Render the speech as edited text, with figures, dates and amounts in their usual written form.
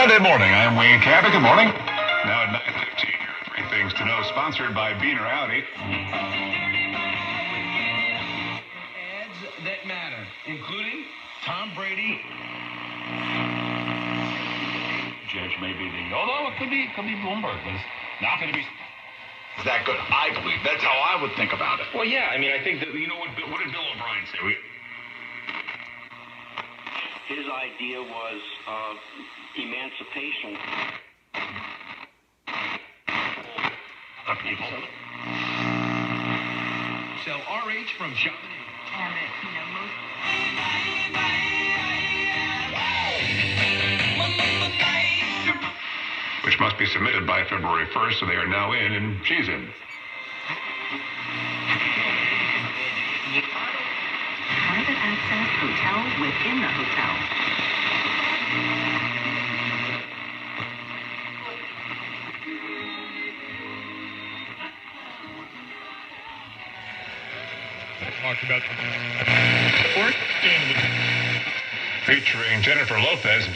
Monday morning, I'm Wayne Cabot. Good morning. Now at 9:15, here are 3 things to know, sponsored by Beaner Audi. Ads that matter, including Tom Brady. Judge may be the, although it could be Bloomberg, but it's not going to be that good. I believe that's how I would think about it. Well, yeah, I mean, I think that, you know what did Bill O'Brien say? His idea was emancipation. the people. So RH from Chamonix. And most. Which must be submitted by February 1st, so they are now in, and she's in. Private access hotel within the hotel. Talked about Featuring Jennifer Lopez.